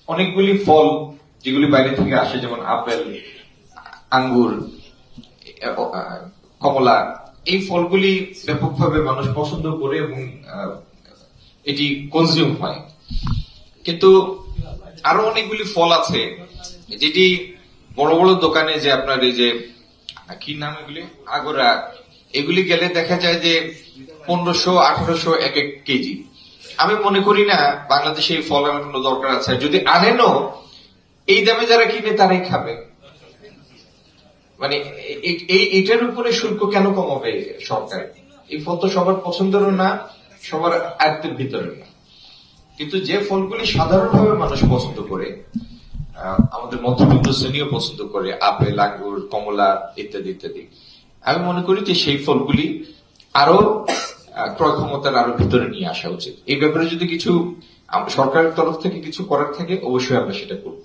অনেকগুলি ফল যেগুলি বাইরে থেকে আসে, যেমন আপেল, আঙ্গুর, কমলা, এই ফলগুলি ব্যাপকভাবে মানুষ পছন্দ করে এবং এটি কনজিউম হয়। কিন্তু আরো অনেকগুলি ফল আছে যেটি বড় বড় দোকানে, যে আপনার এই যে কি নাম এগুলি, আগোরা, এগুলি গেলে দেখা যায় যে 1500-1800 এক এক কেজি। আমি মনে করি না বাংলাদেশে এই ফল আনার কোনো দরকার আছে। যদি আনেনও, এই দামে যারা কিনে তারাই খাবে। মানে এটার উপরে শুল্ক কেন কমাবে সরকার? এই ফল তো সবার পছন্দেরও না, সবার আয়ত্তের ভিতরে না। কিন্তু যে ফলগুলি সাধারণভাবে মানুষ পছন্দ করে, আমাদের মধ্যবিত্ত শ্রেণীও পছন্দ করে, আপেল, আঙ্গুর, কমলা ইত্যাদি ইত্যাদি, আমি মনে করি যে সেই ফলগুলি আরো ক্রয় ক্ষমতার আরো ভিতরে নিয়ে আসা উচিত। এই ব্যাপারে যদি কিছু সরকারের তরফ থেকে কিছু করার থাকে, অবশ্যই আমরা সেটা করব।